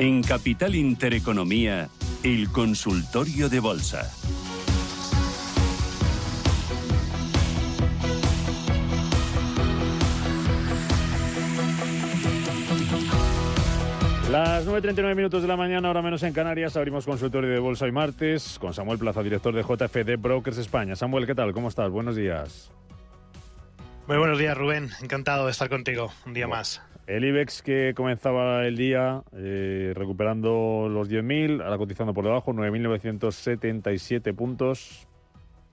En Capital Intereconomía, el consultorio de bolsa. Las 9:39 minutos de la mañana, hora menos en Canarias, abrimos consultorio de bolsa hoy martes con Samuel Plaza, director de JFD Brokers España. Samuel, ¿qué tal? ¿Cómo estás? Buenos días. Muy buenos días, Rubén. Encantado de estar contigo un día más. El IBEX, que comenzaba el día recuperando los 10.000, ahora cotizando por debajo, 9.977 puntos,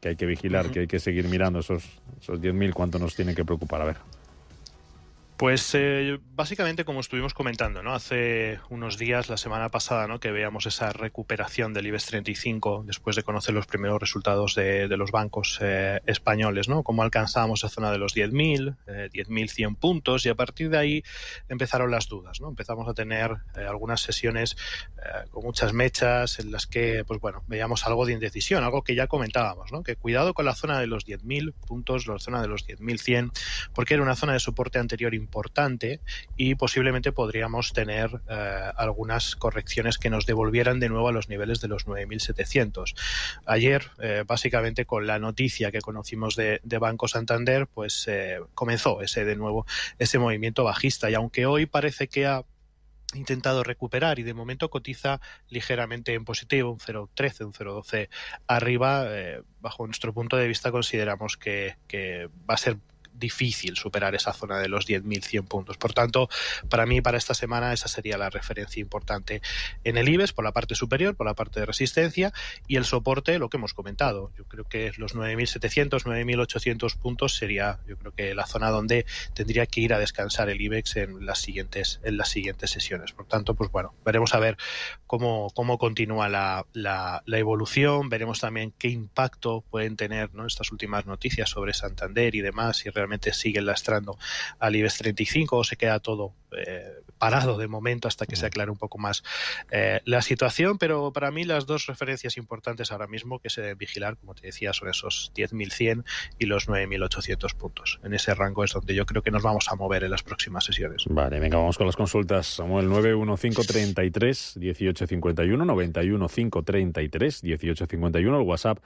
que hay que vigilar, que hay que seguir mirando esos 10.000, cuánto nos tiene que preocupar. A ver. Pues básicamente como estuvimos comentando, ¿no? Hace unos días, la semana pasada, ¿no? Que veíamos esa recuperación del IBEX 35 después de conocer los primeros resultados de los bancos españoles, ¿no? Cómo alcanzábamos la zona de los 10.000, 10.100 puntos, y a partir de ahí empezaron las dudas, ¿no? Empezamos a tener algunas sesiones con muchas mechas en las que, pues bueno, veíamos algo de indecisión, algo que ya comentábamos, ¿no? Que cuidado con la zona de los 10.000 puntos, la zona de los 10.100, porque era una zona de soporte anterior importante y posiblemente podríamos tener algunas correcciones que nos devolvieran de nuevo a los niveles de los 9.700. Ayer, básicamente con la noticia que conocimos de Banco Santander, pues comenzó de nuevo ese movimiento bajista, y aunque hoy parece que ha intentado recuperar y de momento cotiza ligeramente en positivo, un 0,13, un 0,12 arriba, bajo nuestro punto de vista consideramos que va a ser difícil superar esa zona de los 10.100 puntos. Por tanto, para mí, para esta semana, esa sería la referencia importante en el IBEX, por la parte superior, por la parte de resistencia, y el soporte, lo que hemos comentado. Yo creo que los 9.700, 9.800 puntos sería, yo creo que la zona donde tendría que ir a descansar el IBEX en las siguientes sesiones. Por tanto, pues bueno, veremos a ver cómo continúa la evolución, veremos también qué impacto pueden tener, ¿no?, estas últimas noticias sobre Santander y demás, y realmente siguen lastrando al IBEX 35 o se queda todo parado de momento hasta que se aclare un poco más la situación. Pero para mí las dos referencias importantes ahora mismo que se deben vigilar, como te decía, son esos 10.100 y los 9.800 puntos. En ese rango es donde yo creo que nos vamos a mover en las próximas sesiones. Vale, venga, vamos con las consultas. Samuel, 91533-1851, 91533-1851, el WhatsApp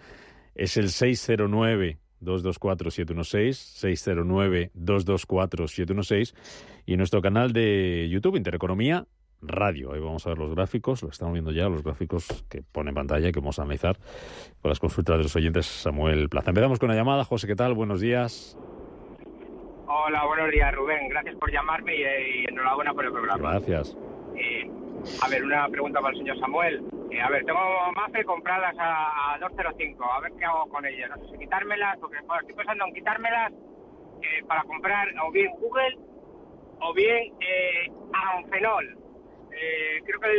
es el 609-224-716, 609-224-716, y nuestro canal de YouTube, Intereconomía Radio. Ahí vamos a ver los gráficos, lo estamos viendo ya, los gráficos que pone en pantalla y que vamos a analizar con las consultas de los oyentes. Samuel Plaza. Empezamos con la llamada. José, ¿qué tal? Buenos días. Hola, buenos días, Rubén. Gracias por llamarme y enhorabuena por el programa. Gracias. A ver, una pregunta para el señor Samuel. A ver, tengo MAFE compradas a 2.05. A ver qué hago con ellas. No sé si quitármelas, porque estoy pensando en quitármelas para comprar o bien Google o bien Amphenol. Creo que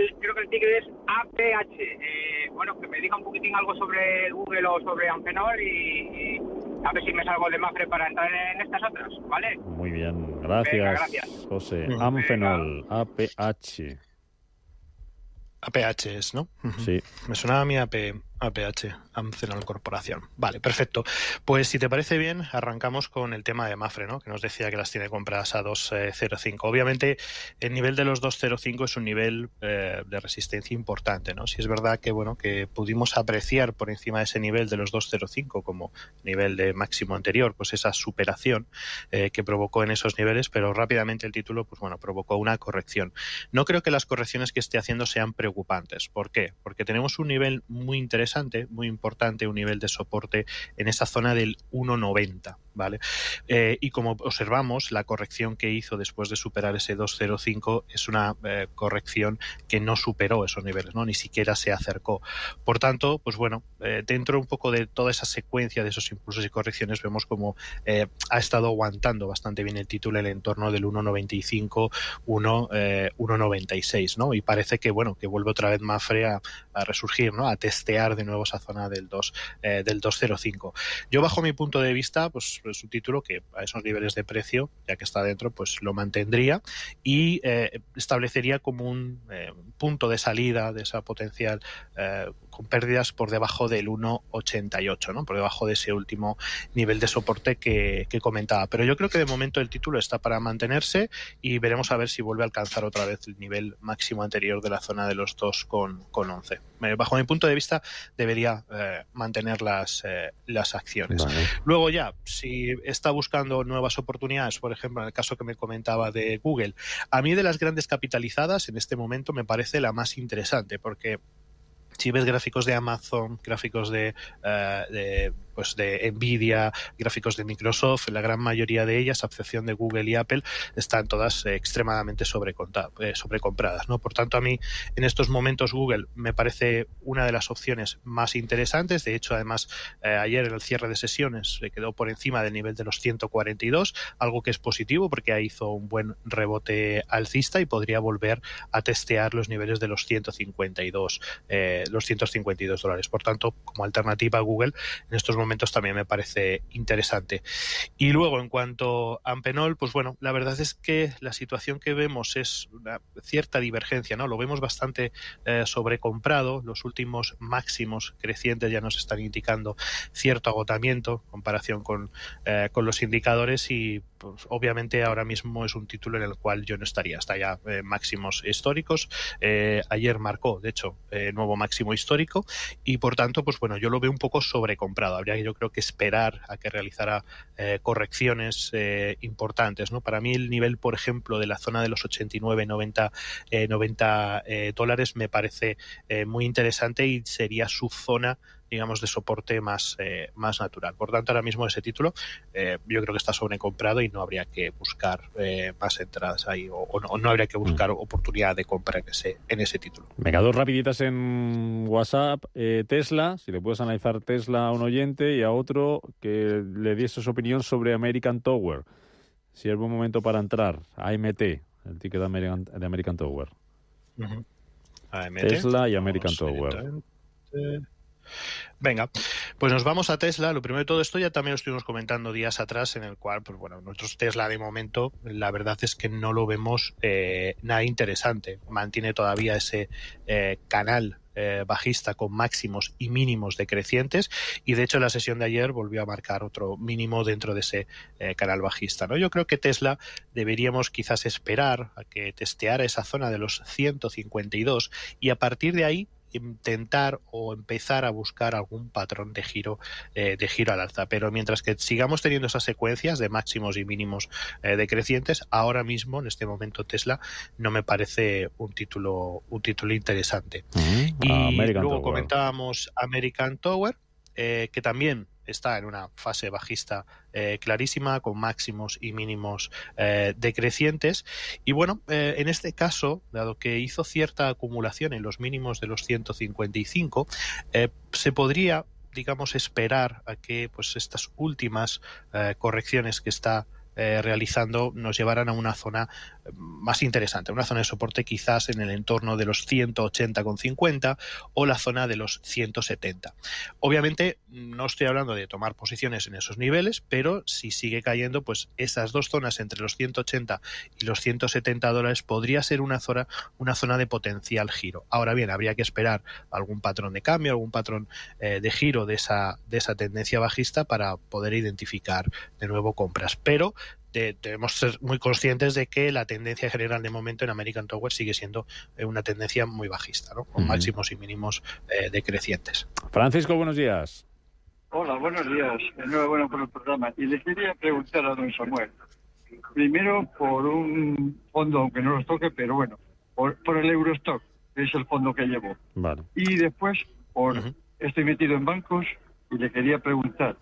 el ticket es APH. Bueno, que me diga un poquitín algo sobre Google o sobre Amphenol y a ver si me salgo de MAFRE para entrar en estas otras, ¿vale? Muy bien, gracias. Venga, gracias. José. Amphenol, APH. APH es, ¿no? Sí. Me sonaba a mí APH, Amphenol Corporación. Vale, perfecto. Pues si te parece bien, arrancamos con el tema de MAFRE, ¿no?, que nos decía que las tiene compradas a 2.05. Obviamente, el nivel de los 2.05 es un nivel de resistencia importante, ¿no? Si es verdad que, bueno, que pudimos apreciar por encima de ese nivel de los 2.05 como nivel de máximo anterior, pues esa superación que provocó en esos niveles, pero rápidamente el título, pues bueno, provocó una corrección. No creo que las correcciones que esté haciendo sean preocupantes. ¿Por qué? Porque tenemos un nivel muy interesante, muy importante, un nivel de soporte en esa zona del 1.90, ¿vale? Y como observamos, la corrección que hizo después de superar ese 2.05 es una corrección que no superó esos niveles, ¿no? Ni siquiera se acercó. Por tanto, pues bueno, dentro un poco de toda esa secuencia de esos impulsos y correcciones, vemos como ha estado aguantando bastante bien el título en el entorno del 1.95, 1.96, ¿no? Y parece que, bueno, que vuelve otra vez MAFRE a resurgir, ¿no?, a testear de nuevo esa zona del 2.05. Yo, bajo mi punto de vista, pues es un título que a esos niveles de precio, ya que está dentro, pues lo mantendría y establecería como un punto de salida de esa potencial con pérdidas por debajo del 1,88, ¿no? Por debajo de ese último nivel de soporte que comentaba. Pero yo creo que de momento el título está para mantenerse y veremos a ver si vuelve a alcanzar otra vez el nivel máximo anterior de la zona de los 2,11. Bajo mi punto de vista, debería mantener las acciones. Vale. Luego ya, si está buscando nuevas oportunidades, por ejemplo, en el caso que me comentaba de Google, a mí de las grandes capitalizadas en este momento me parece la más interesante, porque si ves gráficos de Amazon, gráficos de Nvidia, gráficos de Microsoft, la gran mayoría de ellas, a excepción de Google y Apple, están todas extremadamente sobrecompradas, ¿no? Por tanto, a mí en estos momentos Google me parece una de las opciones más interesantes. De hecho, además, ayer en el cierre de sesiones se quedó por encima del nivel de los 142, algo que es positivo porque ahí hizo un buen rebote alcista y podría volver a testear los niveles de los 152 $152. Por tanto, como alternativa a Google, en estos momentos también me parece interesante. Y luego, en cuanto a Amphenol, pues bueno, la verdad es que la situación que vemos es una cierta divergencia, ¿no? Lo vemos bastante sobrecomprado. Los últimos máximos crecientes ya nos están indicando cierto agotamiento en comparación con los indicadores y pues, obviamente ahora mismo es un título en el cual yo no estaría. Está ya máximos históricos. Ayer marcó, de hecho, nuevo máximo histórico y por tanto, pues bueno, yo lo veo un poco sobrecomprado. Habría, yo creo, que esperar a que realizara correcciones importantes, ¿no? Para mí el nivel, por ejemplo, de la zona de los 89, 90 dólares me parece muy interesante y sería su zona, digamos, de soporte más natural. Por tanto, ahora mismo ese título yo creo que está sobrecomprado y no habría que buscar más entradas ahí o no habría que buscar oportunidad de compra en ese título. Venga, dos rapiditas en WhatsApp. Tesla, si le puedes analizar Tesla a un oyente y a otro que le diese su opinión sobre American Tower. Si es buen momento para entrar. AMT, el ticket de American Tower. Uh-huh. AMT, Tesla y American Tower. Venga, pues nos vamos a Tesla. Lo primero de todo esto ya también lo estuvimos comentando días atrás, en el cual, pues bueno, nuestros Tesla de momento, la verdad es que no lo vemos nada interesante. Mantiene todavía ese canal bajista con máximos y mínimos decrecientes y de hecho en la sesión de ayer volvió a marcar otro mínimo dentro de ese canal bajista, ¿no? Yo creo que Tesla deberíamos quizás esperar a que testeara esa zona de los 152 y a partir de ahí intentar o empezar a buscar algún patrón de giro al alza, pero mientras que sigamos teniendo esas secuencias de máximos y mínimos decrecientes, ahora mismo en este momento Tesla no me parece un título interesante. Y luego comentábamos American Tower, que también está en una fase bajista clarísima, con máximos y mínimos decrecientes. Y bueno, en este caso, dado que hizo cierta acumulación en los mínimos de los 155, se podría, digamos, esperar a que pues estas últimas correcciones que está realizando nos llevaran a una zona más interesante, una zona de soporte quizás en el entorno de los 180,50 o la zona de los 170. Obviamente no estoy hablando de tomar posiciones en esos niveles, pero si sigue cayendo, pues esas dos zonas entre los 180 y los 170 dólares podría ser una zona de potencial giro. Ahora bien, habría que esperar algún patrón de cambio, algún patrón de giro de esa tendencia bajista para poder identificar de nuevo compras, pero debemos ser muy conscientes de que la tendencia general de momento en American Tower sigue siendo una tendencia muy bajista, ¿no? Con máximos y mínimos decrecientes. Francisco, buenos días. Hola, buenos días. Enhorabuena por el programa. Y le quería preguntar a don Samuel, primero por un fondo, aunque no los toque, pero bueno, por el Eurostock, que es el fondo que llevo. Vale. Y después, estoy metido en bancos y le quería preguntar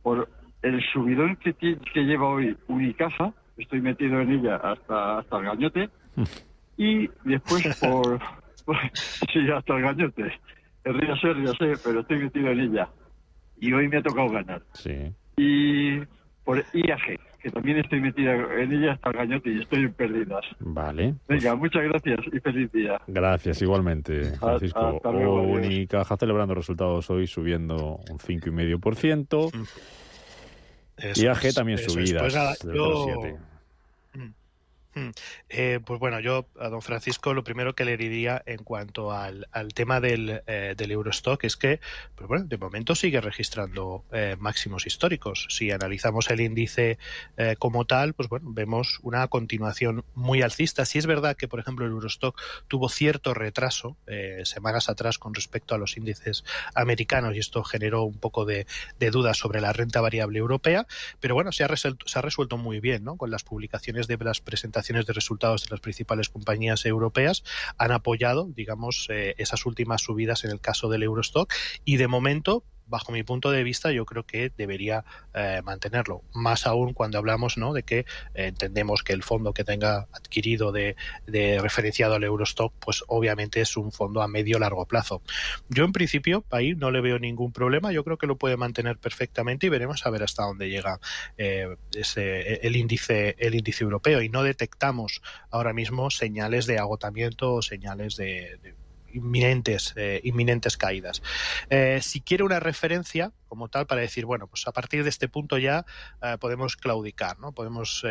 por el subidón que lleva hoy Unicaja, estoy metido en ella hasta el gañote, y después sí, hasta el gañote. Ya sé, pero estoy metido en ella. Y hoy me ha tocado ganar. Sí. Y por IAG, que también estoy metido en ella hasta el gañote y estoy en pérdidas. Vale. Venga, muchas gracias y feliz día. Gracias, igualmente, Francisco. Hasta luego, Unicaja celebrando resultados hoy, subiendo un 5,5%. IAG también subidas. Pues nada, Pues bueno, yo a don Francisco lo primero que le diría en cuanto al tema del Eurostock es que, pues bueno, de momento sigue registrando máximos históricos. Si analizamos el índice como tal, pues bueno, vemos una continuación muy alcista. Sí es verdad que, por ejemplo, el Eurostock tuvo cierto retraso semanas atrás con respecto a los índices americanos y esto generó un poco de dudas sobre la renta variable europea, pero bueno, se ha resuelto muy bien, ¿no? Con las publicaciones de las presentaciones de resultados de las principales compañías europeas han apoyado, digamos, esas últimas subidas en el caso del Eurostock y de momento, bajo mi punto de vista, yo creo que debería mantenerlo. Más aún cuando hablamos, ¿no?, de que entendemos que el fondo que tenga adquirido de referenciado al Eurostock, pues obviamente es un fondo a medio largo plazo. Yo en principio ahí no le veo ningún problema. Yo creo que lo puede mantener perfectamente y veremos a ver hasta dónde llega el índice europeo. Y no detectamos ahora mismo señales de agotamiento o señales de inminentes caídas. Si quiere una referencia como tal para decir, bueno, pues a partir de este punto ya podemos claudicar, ¿no? Podemos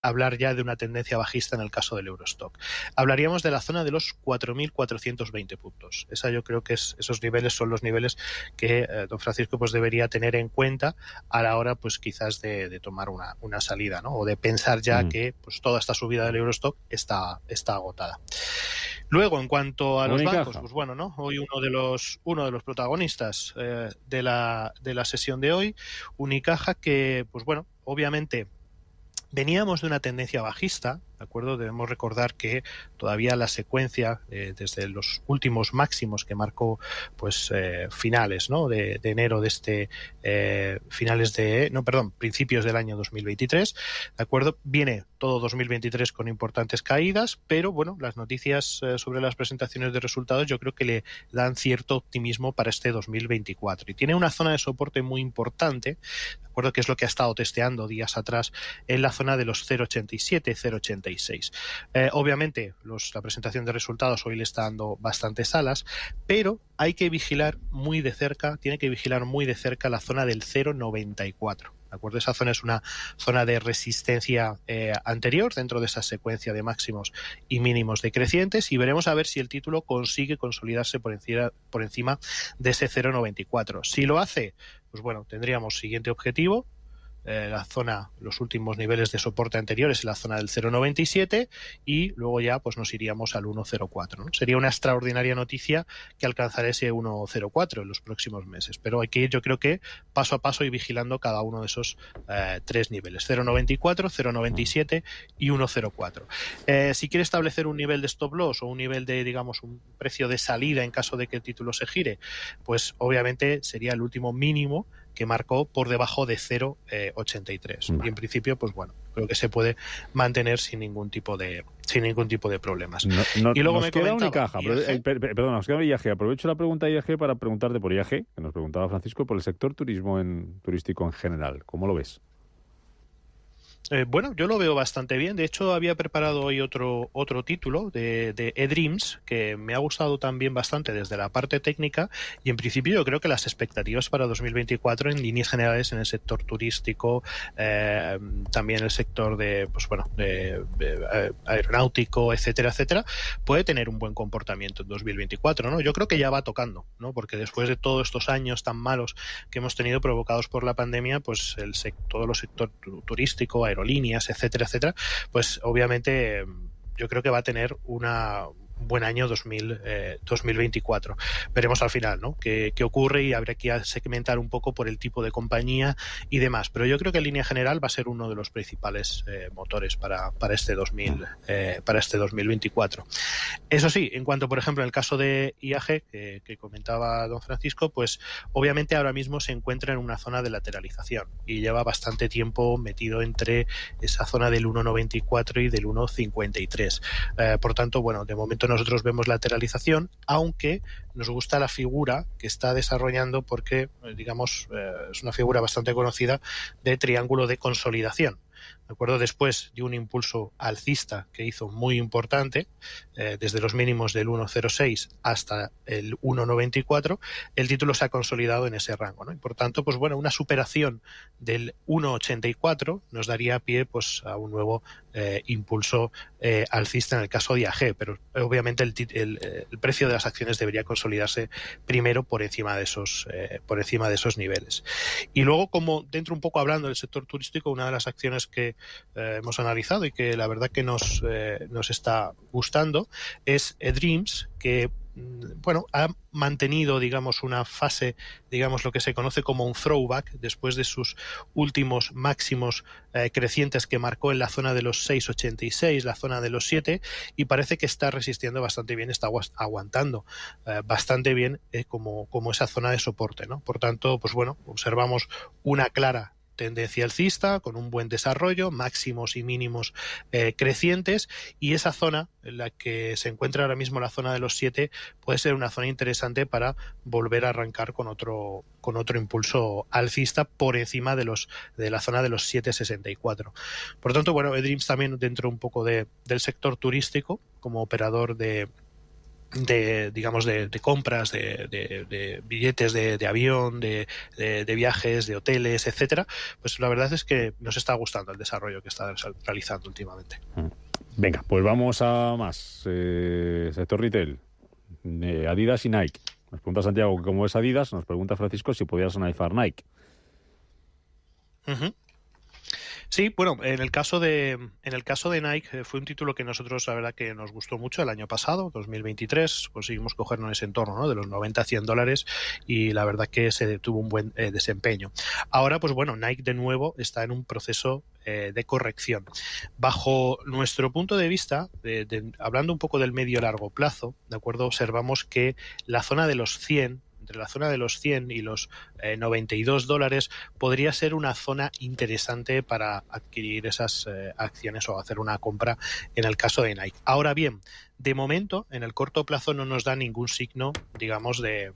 hablar ya de una tendencia bajista en el caso del Eurostock. Hablaríamos de la zona de los 4.420 puntos. Esa yo creo que esos niveles son los niveles que don Francisco pues debería tener en cuenta a la hora pues quizás de tomar una salida, ¿no? O de pensar ya que pues toda esta subida del Eurostock está agotada. Luego, en cuanto a los bancos, pues bueno, ¿no? Hoy uno de los protagonistas de la sesión de hoy, Unicaja, que pues bueno, obviamente veníamos de una tendencia bajista, ¿de acuerdo? Debemos recordar que todavía la secuencia desde los últimos máximos que marcó pues finales, ¿no?, de enero de principios del año 2023, ¿de acuerdo? Viene todo 2023 con importantes caídas, pero bueno, las noticias sobre las presentaciones de resultados yo creo que le dan cierto optimismo para este 2024 y tiene una zona de soporte muy importante, ¿de acuerdo?, que es lo que ha estado testeando días atrás en la zona de los 0,87, 0,86. Obviamente la presentación de resultados hoy le está dando bastantes alas, pero hay que vigilar muy de cerca, tiene que vigilar muy de cerca la zona del 0,94. ¿De acuerdo? Esa zona es una zona de resistencia anterior dentro de esa secuencia de máximos y mínimos decrecientes y veremos a ver si el título consigue consolidarse por encima de ese 0,94. Si lo hace, pues bueno, tendríamos siguiente objetivo, la zona, los últimos niveles de soporte anteriores en la zona del 0,97 y luego ya pues nos iríamos al 1,04, ¿no? Sería una extraordinaria noticia que alcanzará ese 1,04 en los próximos meses, pero hay que ir, yo creo que paso a paso y vigilando cada uno de esos tres niveles, 0,94, 0,97 y 1,04. Si quiere establecer un nivel de stop loss o un nivel de, digamos, un precio de salida en caso de que el título se gire, pues obviamente sería el último mínimo que marcó por debajo de 0,83. Y en principio, pues bueno, creo que se puede mantener sin ningún tipo de problemas. Y luego nos queda Unicaja, perdón, nos queda IAG. Aprovecho la pregunta de IAG para preguntarte por IAG, que nos preguntaba Francisco, por el sector turístico en general. ¿Cómo lo ves? Bueno, yo lo veo bastante bien. De hecho, había preparado hoy otro título de eDreams que me ha gustado también bastante desde la parte técnica y en principio yo creo que las expectativas para 2024 en líneas generales en el sector turístico, también el sector de aeronáutico, etcétera, etcétera, puede tener un buen comportamiento en 2024, ¿no? Yo creo que ya va tocando, ¿no? Porque después de todos estos años tan malos que hemos tenido provocados por la pandemia, pues todo el sector turístico, aerolíneas, etcétera, etcétera, pues obviamente yo creo que va a tener buen año 2024. Veremos al final, ¿no?, qué ocurre, y habrá que segmentar un poco por el tipo de compañía y demás. Pero yo creo que en línea general va a ser uno de los principales motores para este 2024. Eso sí, en cuanto, por ejemplo, en el caso de IAG, que comentaba don Francisco, pues obviamente ahora mismo se encuentra en una zona de lateralización y lleva bastante tiempo metido entre esa zona del 1,94 y del 1,53. Por tanto, bueno, de momento nosotros vemos lateralización, aunque nos gusta la figura que está desarrollando porque, digamos, es una figura bastante conocida de triángulo de consolidación. ¿De acuerdo? Después de un impulso alcista que hizo muy importante, desde los mínimos del 1,06 hasta el 1,94, el título se ha consolidado en ese rango, ¿no? Y por tanto, pues bueno, una superación del 1,84 nos daría pie, pues, a un nuevo impulso alcista en el caso de IAG, pero obviamente el precio de las acciones debería consolidarse primero por encima de esos niveles. Y luego, como dentro un poco hablando del sector turístico, una de las acciones que hemos analizado y que la verdad que nos está gustando es eDreams, que bueno, ha mantenido, digamos, una fase, digamos, lo que se conoce como un throwback después de sus últimos máximos crecientes que marcó en la zona de los 6,86, la zona de los 7, y parece que está resistiendo bastante bien, está aguantando bastante bien como esa zona de soporte, ¿no? Por tanto, pues bueno, observamos una clara tendencia alcista, con un buen desarrollo, máximos y mínimos crecientes, y esa zona en la que se encuentra ahora mismo, la zona de los 7, puede ser una zona interesante para volver a arrancar con otro impulso alcista por encima de la zona de los 7,64. Por tanto, bueno, eDreams también dentro un poco del sector turístico, como operador de compras, de billetes de avión, de viajes, de hoteles, etcétera, pues la verdad es que nos está gustando el desarrollo que está realizando últimamente. Venga, pues vamos a más. Sector retail, Adidas y Nike. Nos pregunta Santiago que cómo es Adidas, nos pregunta Francisco si podías analizar Nike. Uh-huh. Sí, bueno, en el caso de Nike fue un título que nosotros, la verdad, que nos gustó mucho el año pasado, 2023, conseguimos cogernos en ese entorno, ¿no?, de los $90 a $100, y la verdad que se tuvo un buen desempeño. Ahora, pues bueno, Nike de nuevo está en un proceso de corrección. Bajo nuestro punto de vista, hablando un poco del medio largo plazo, ¿de acuerdo?, observamos que la zona de los 100, entre la zona de los 100 y los $92, podría ser una zona interesante para adquirir esas acciones o hacer una compra en el caso de Nike. Ahora bien, de momento, en el corto plazo no nos da ningún signo, digamos, de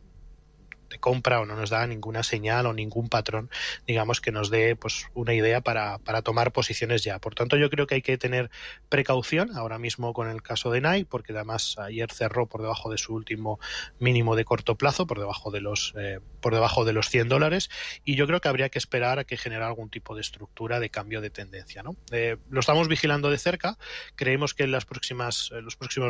compra, o no nos da ninguna señal o ningún patrón, digamos, que nos dé, pues, una idea para tomar posiciones ya. Por tanto, yo creo que hay que tener precaución ahora mismo con el caso de Nike, porque además ayer cerró por debajo de su último mínimo de corto plazo, por debajo de los $100, y yo creo que habría que esperar a que genere algún tipo de estructura de cambio de tendencia, ¿no? Lo estamos vigilando de cerca, creemos que en los próximos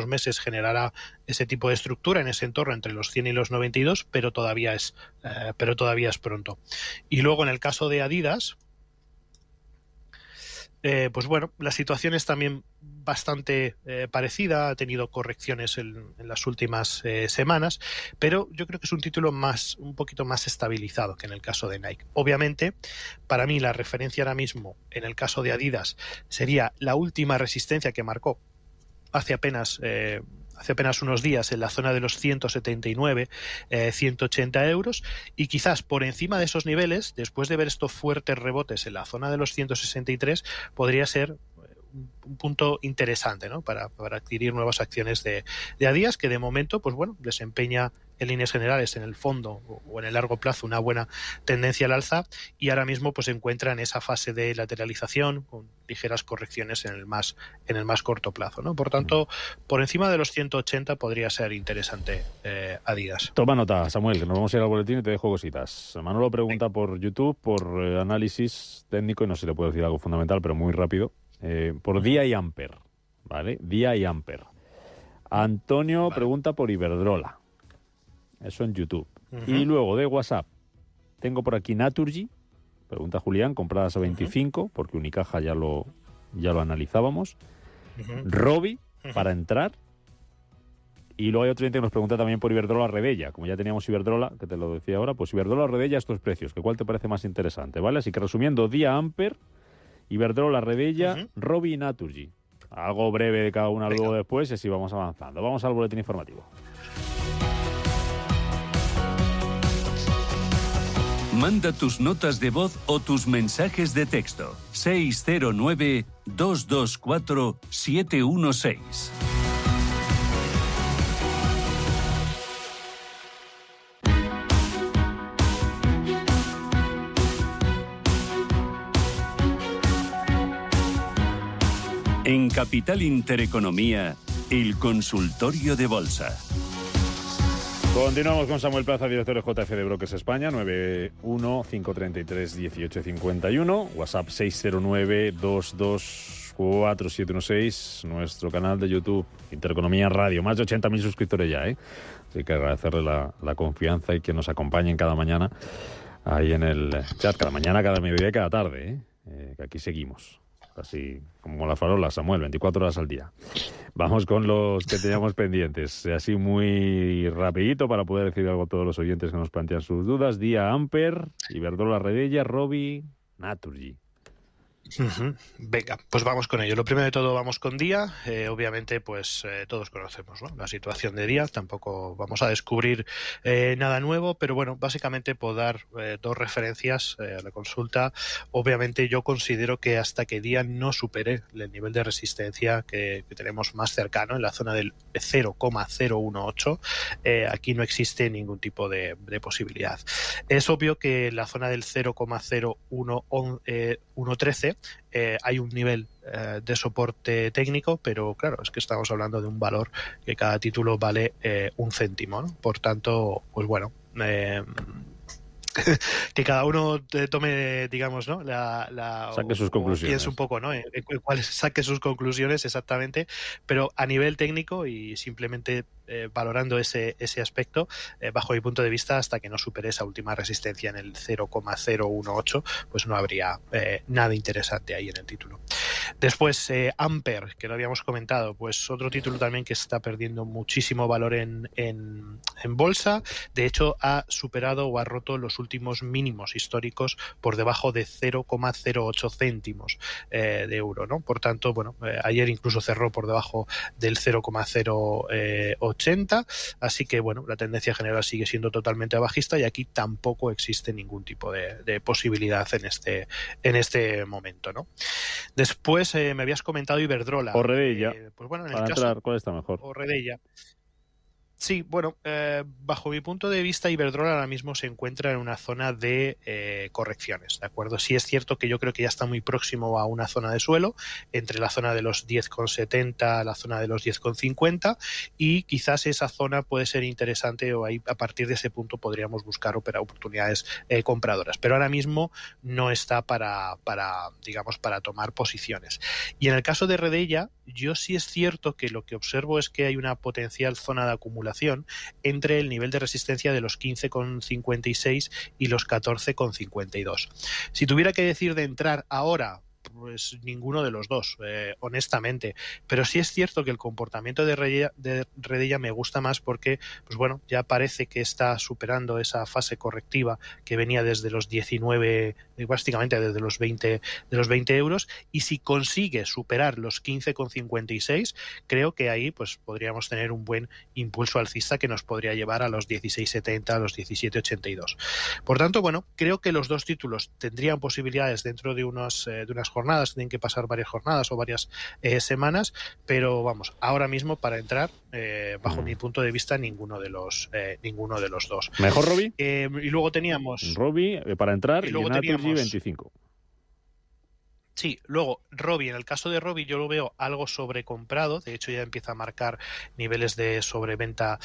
meses generará ese tipo de estructura en ese entorno entre los 100 y los 92, pero todavía es pronto. Y luego en el caso de Adidas, pues bueno, la situación es también bastante parecida, ha tenido correcciones en las últimas semanas, pero yo creo que es un título un poquito más estabilizado que en el caso de Nike. Obviamente, para mí la referencia ahora mismo en el caso de Adidas sería la última resistencia que marcó hace apenas unos días en la zona de los 179, 180 euros, y quizás por encima de esos niveles, después de ver estos fuertes rebotes en la zona de los 163, podría ser un punto interesante, ¿no?, para adquirir nuevas acciones de Adidas, que de momento, pues bueno, desempeña en líneas generales en el fondo o en el largo plazo una buena tendencia al alza, y ahora mismo pues se encuentra en esa fase de lateralización con ligeras correcciones en el más corto plazo, ¿no? Por tanto, por encima de los 180 podría ser interesante Adidas. Toma nota, Samuel, que nos vamos a ir al boletín y te dejo cositas. Manolo pregunta por YouTube, por análisis técnico, y no sé si te puedo decir algo fundamental, pero muy rápido, por día y amper, ¿vale? Día y amper. Antonio pregunta por Iberdrola. Eso en YouTube. Y luego de WhatsApp tengo por aquí Naturgy, pregunta Julián, compradas a 25, porque Unicaja ya lo analizábamos. Robi, para entrar. Y luego hay otro cliente que nos pregunta también por Iberdrola Redella. Como ya teníamos Iberdrola, que te lo decía ahora, pues Iberdrola Redella, estos precios, que ¿cuál te parece más interesante? ¿Vale? Así que resumiendo, Día Amper, Iberdrola Redella, Robi y Naturgy. Algo breve de cada una luego después y así vamos avanzando. Vamos al boletín informativo. Manda tus notas de voz o tus mensajes de texto. 609-224-716. En Capital Intereconomía, el consultorio de bolsa. Continuamos con Samuel Plaza, director de JF de Brokers España, 91-533-1851, WhatsApp 609-224-716, nuestro canal de YouTube, Intereconomía Radio, más de 80.000 suscriptores ya, ¿eh? Así que agradecerle la confianza y que nos acompañen cada mañana ahí en el chat, cada mañana, cada mediodía y cada tarde, que aquí seguimos. Así como la farola, Samuel, 24 horas al día. Vamos con los que teníamos pendientes. Así muy rapidito para poder decir algo a todos los oyentes que nos plantean sus dudas. Día Amper, Iberdrola Redella, Robi, Naturgy. Venga, pues vamos con ello. Lo primero de todo vamos con Día. Obviamente, pues todos conocemos, ¿no?, la situación de Día. Tampoco vamos a descubrir nada nuevo, pero bueno, básicamente puedo dar dos referencias a la consulta. Obviamente yo considero que hasta que Día no supere el nivel de resistencia que tenemos más cercano, en la zona del 0,018, aquí no existe ningún tipo de posibilidad. Es obvio que en la zona del 0,0113 hay un nivel de soporte técnico, pero claro, es que estamos hablando de un valor que cada título vale un céntimo, ¿no? Por tanto, pues bueno, que cada uno tome, digamos, ¿no?, saque sus conclusiones. Piense un poco, ¿no?, saque sus conclusiones exactamente, pero a nivel técnico y simplemente valorando ese aspecto, bajo mi punto de vista, hasta que no supere esa última resistencia en el 0,018, pues no habría nada interesante ahí en el título. Después, Amper, que lo habíamos comentado, pues otro título también que está perdiendo muchísimo valor en bolsa. De hecho, ha superado o ha roto los últimos mínimos históricos por debajo de 0,08 céntimos de euro, ¿no? Por tanto, bueno, ayer incluso cerró por debajo del 0,080, así que bueno, la tendencia general sigue siendo totalmente bajista y aquí tampoco existe ningún tipo de posibilidad en este momento, ¿no? Después me habías comentado Iberdrola. O Redella. Pues bueno, en el para caso, entrar, ¿cuál está mejor? O Redella. Sí, bueno, bajo mi punto de vista, Iberdrola ahora mismo se encuentra en una zona de correcciones, ¿de acuerdo? Sí es cierto que yo creo que ya está muy próximo a una zona de suelo, entre la zona de los 10,70 a la zona de los 10,50, y quizás esa zona puede ser interesante, o ahí a partir de ese punto podríamos buscar oportunidades compradoras, pero ahora mismo no está para tomar posiciones. Y en el caso de Redella, yo sí es cierto que lo que observo es que hay una potencial zona de acumulación entre el nivel de resistencia de los 15,56 y los 14,52. Si tuviera que decir de entrar ahora, pues ninguno de los dos, honestamente. Pero sí es cierto que el comportamiento de Redella me gusta más porque, pues bueno, ya parece que está superando esa fase correctiva que venía desde los 19, básicamente desde los 20 euros, y si consigue superar los 15,56, creo que ahí pues podríamos tener un buen impulso alcista que nos podría llevar a los 16,70, a los 17,82. Por tanto, bueno, creo que los dos títulos tendrían posibilidades dentro de unas jornadas, tienen que pasar varias jornadas o varias semanas, pero vamos, ahora mismo para entrar, bajo mi punto de vista, ninguno de los dos. ¿Mejor Robi? Y luego teníamos Robi para entrar y Naturgy 25. Sí, luego Robi, en el caso de Robi yo lo veo algo sobrecomprado, de hecho ya empieza a marcar niveles de sobreventa,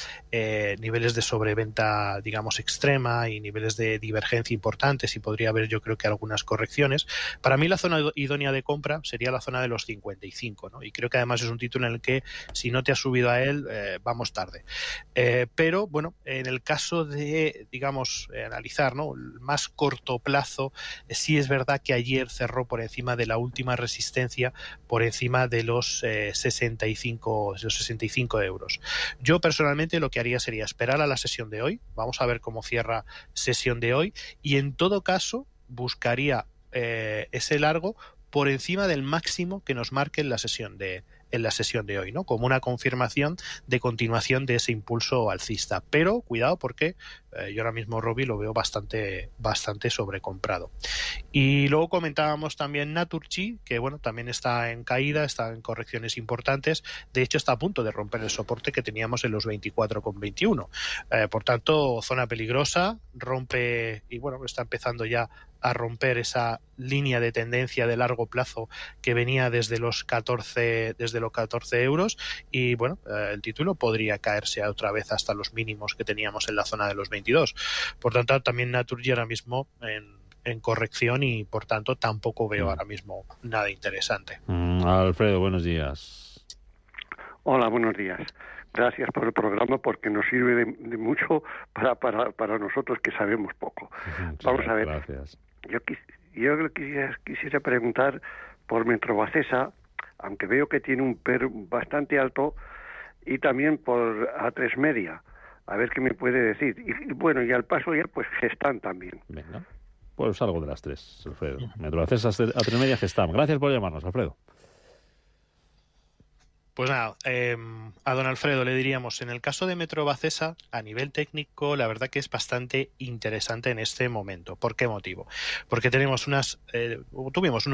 digamos extrema, y niveles de divergencia importantes, y podría haber yo creo que algunas correcciones. Para mí la zona idónea de compra sería la zona de los 55, ¿no? Y creo que además es un título en el que si no te has subido a él, vamos tarde. Pero bueno, en el caso de, digamos, analizar, ¿no?, el más corto plazo, sí es verdad que ayer cerró por encima de la última resistencia por encima de los 65 euros. Yo personalmente lo que haría sería esperar a la sesión de hoy. Vamos a ver cómo cierra sesión de hoy y en todo caso buscaría ese largo por encima del máximo que nos marque en la sesión de hoy, ¿no? Como una confirmación de continuación de ese impulso alcista. Pero cuidado porque yo ahora mismo Robi lo veo bastante sobrecomprado. Y luego comentábamos también Naturgy, que bueno, también está en caída, está en correcciones importantes. De hecho, está a punto de romper el soporte que teníamos en los 24,21. Por tanto, zona peligrosa, rompe y bueno, está empezando ya a romper esa línea de tendencia de largo plazo que venía desde los 14 euros y bueno, el título podría caerse otra vez hasta los mínimos que teníamos en la zona de los 22. Por tanto, también Naturgy ahora mismo en corrección y por tanto tampoco veo ahora mismo nada interesante. Alfredo, buenos días. Hola, buenos días. Gracias por el programa porque nos sirve de mucho para nosotros que sabemos poco. Vamos a ver. Gracias. Yo quisiera preguntar por Metrovacesa, aunque veo que tiene un PER bastante alto, y también por A3 Media. A ver qué me puede decir. Y bueno, y al paso ya, pues Gestamp también. Venga, pues algo de las tres, Alfredo. Metrovacesa, A3 Media, Gestamp. Gracias por llamarnos, Alfredo. Pues nada, a don Alfredo le diríamos, en el caso de Metrovacesa, a nivel técnico, la verdad que es bastante interesante en este momento. ¿Por qué motivo? Porque tuvimos unos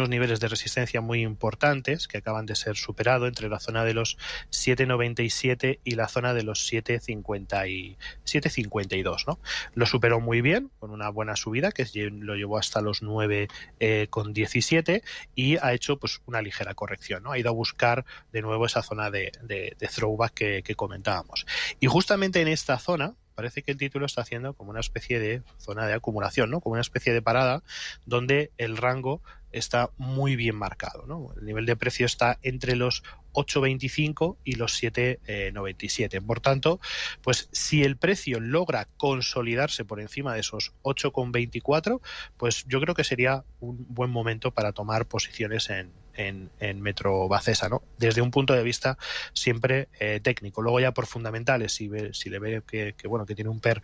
niveles de resistencia muy importantes que acaban de ser superados entre la zona de los 7,97 y la zona de los 7,52, ¿no? Lo superó muy bien, con una buena subida, que lo llevó hasta los 9,17 y ha hecho pues una ligera corrección, ¿no? Ha ido a buscar de nuevo esa zona de throwback que comentábamos. Y justamente en esta zona parece que el título está haciendo como una especie de zona de acumulación, ¿no? Como una especie de parada donde el rango está muy bien marcado, ¿no? El nivel de precio está entre los 8,25 y los 7,97. Por tanto, pues si el precio logra consolidarse por encima de esos 8,24, pues yo creo que sería un buen momento para tomar posiciones en Metrovacesa, ¿no? Desde un punto de vista siempre técnico. Luego ya por fundamentales, si le ve que tiene un PER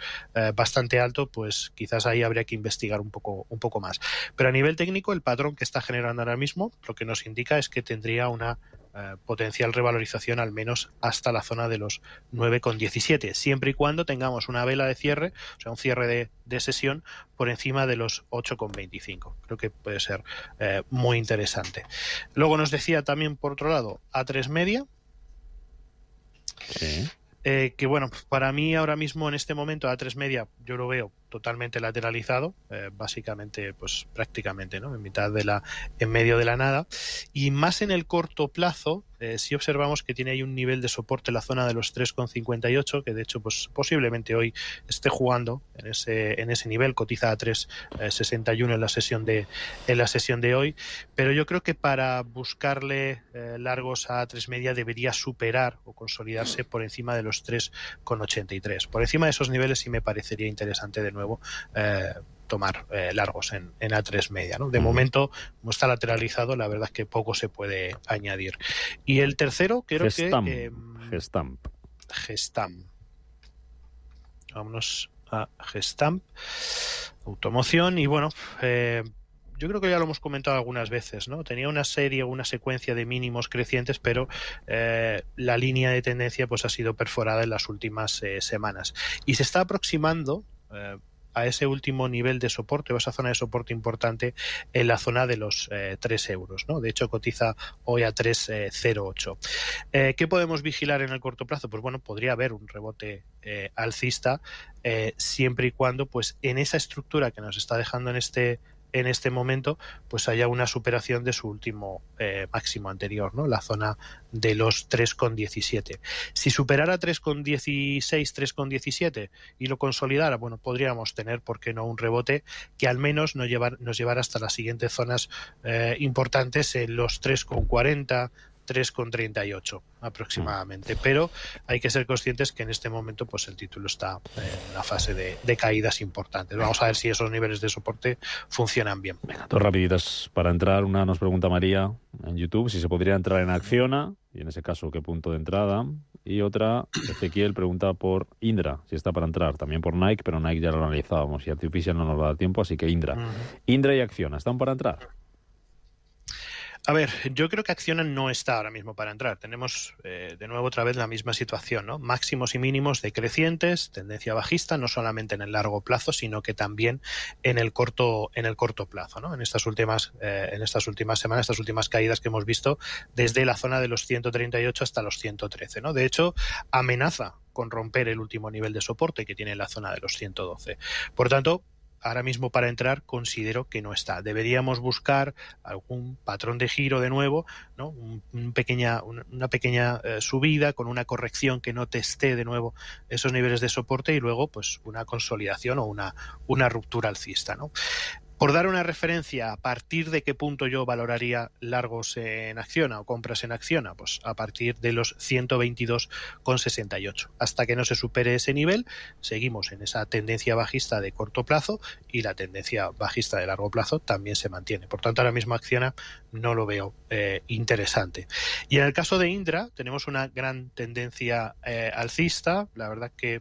bastante alto, pues quizás ahí habría que investigar un poco más. Pero a nivel técnico, el patrón que está generando ahora mismo lo que nos indica es que tendría una potencial revalorización al menos hasta la zona de los 9,17, siempre y cuando tengamos una vela de cierre, o sea, un cierre de sesión por encima de los 8,25. Creo que puede ser muy interesante. Luego nos decía también, por otro lado, A3 Media. Sí. Que bueno, para mí ahora mismo en este momento A3 Media yo lo veo totalmente lateralizado, básicamente pues prácticamente, ¿no? En medio de la nada, y más en el corto plazo si observamos que tiene ahí un nivel de soporte en la zona de los 3,58, que de hecho pues posiblemente hoy esté jugando en ese nivel, cotiza a 3,61 en la sesión de hoy, pero yo creo que para buscarle largos a A3 Media debería superar o consolidarse por encima de los 3,83. Por encima de esos niveles sí me parecería interesante de nuevo tomar largos en A3 Media, ¿no? De momento, como está lateralizado, la verdad es que poco se puede añadir. Y el tercero, creo Gestamp. Vámonos a Gestamp, automoción, y bueno, yo creo que ya lo hemos comentado algunas veces, ¿no? Tenía una secuencia de mínimos crecientes, pero la línea de tendencia pues ha sido perforada en las últimas semanas. Y se está aproximando a ese último nivel de soporte o esa zona de soporte importante en la zona de los 3 euros, ¿no? De hecho, cotiza hoy a 3,08. ¿Qué podemos vigilar en el corto plazo? Pues bueno, podría haber un rebote alcista siempre y cuando pues en esa estructura que nos está dejando en este momento pues haya una superación de su último máximo anterior, ¿no? La zona de los 3,17. Si superara 3,16, 3,17 y lo consolidara, bueno, podríamos tener, ¿por qué no?, un rebote que al menos nos llevara hasta las siguientes zonas importantes en los 3,40, 3,38 aproximadamente. Pero hay que ser conscientes que en este momento pues el título está en una fase de caídas importantes. Vamos a ver si esos niveles de soporte funcionan bien. Venga, dos rapiditas para entrar. Una nos pregunta María en YouTube si se podría entrar en Acciona y en ese caso qué punto de entrada. Y otra, Ezequiel pregunta por Indra, si está para entrar. También por Nike, pero Nike ya lo analizábamos y Artificial no nos va a dar tiempo, así que Indra. Indra y Acciona, ¿están para entrar? A ver, yo creo que Acciona no está ahora mismo para entrar. Tenemos de nuevo otra vez la misma situación, ¿no? Máximos y mínimos decrecientes, tendencia bajista, no solamente en el largo plazo, sino que también en el corto plazo, ¿no? En estas últimas semanas, estas últimas caídas que hemos visto desde la zona de los 138 hasta los 113, ¿no? De hecho, amenaza con romper el último nivel de soporte que tiene la zona de los 112. Por tanto, ahora mismo para entrar considero que no está. Deberíamos buscar algún patrón de giro de nuevo, ¿no? Una pequeña subida con una corrección que no teste de nuevo esos niveles de soporte y luego pues una consolidación o una ruptura alcista, ¿no? Por dar una referencia, ¿a partir de qué punto yo valoraría largos en Acciona o compras en Acciona? Pues a partir de los 122,68. Hasta que no se supere ese nivel, seguimos en esa tendencia bajista de corto plazo y la tendencia bajista de largo plazo también se mantiene. Por tanto, ahora mismo Acciona no lo veo interesante. Y en el caso de Indra, tenemos una gran tendencia alcista, la verdad que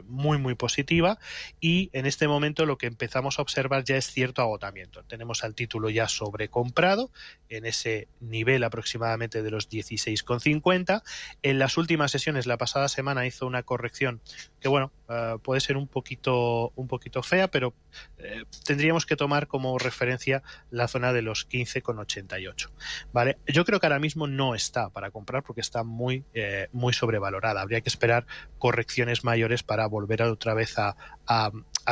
muy positiva, y en este momento lo que empezamos a observar ya es cierto agotamiento. Tenemos al título ya sobrecomprado en ese nivel aproximadamente de los 16,50. En las últimas sesiones, la pasada semana hizo una corrección que bueno, puede ser un poquito fea, pero tendríamos que tomar como referencia la zona de los 15,88. ¿Vale? Yo creo que ahora mismo no está para comprar porque está muy sobrevalorada. Habría que esperar correcciones mayores para volver otra vez a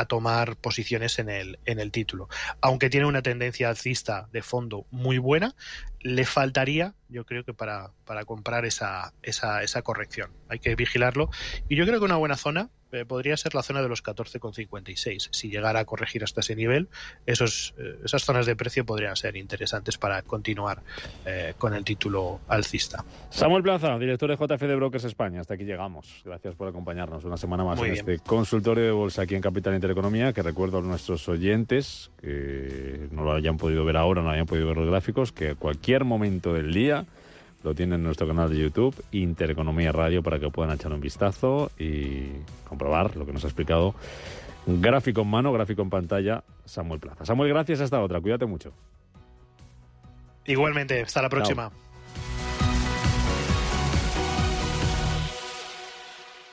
tomar posiciones en el título. Aunque tiene una tendencia alcista de fondo muy buena, le faltaría, yo creo que para comprar esa corrección. Hay que vigilarlo. Y yo creo que una buena zona podría ser la zona de los 14,56. Si llegara a corregir hasta ese nivel, esas zonas de precio podrían ser interesantes para continuar con el título alcista. Samuel Plaza, director de JF de Brokers España. Hasta aquí llegamos. Gracias por acompañarnos una semana más en este consultorio de bolsa aquí en Capital Intereconomía, que recuerdo a nuestros oyentes que no lo hayan podido ver ahora, no hayan podido ver los gráficos, que a cualquier momento del día lo tienen en nuestro canal de YouTube, Intereconomía Radio, para que puedan echar un vistazo y comprobar lo que nos ha explicado. Gráfico en mano, gráfico en pantalla, Samuel Plaza. Samuel, gracias, hasta otra. Cuídate mucho. Igualmente, hasta la próxima. Chao.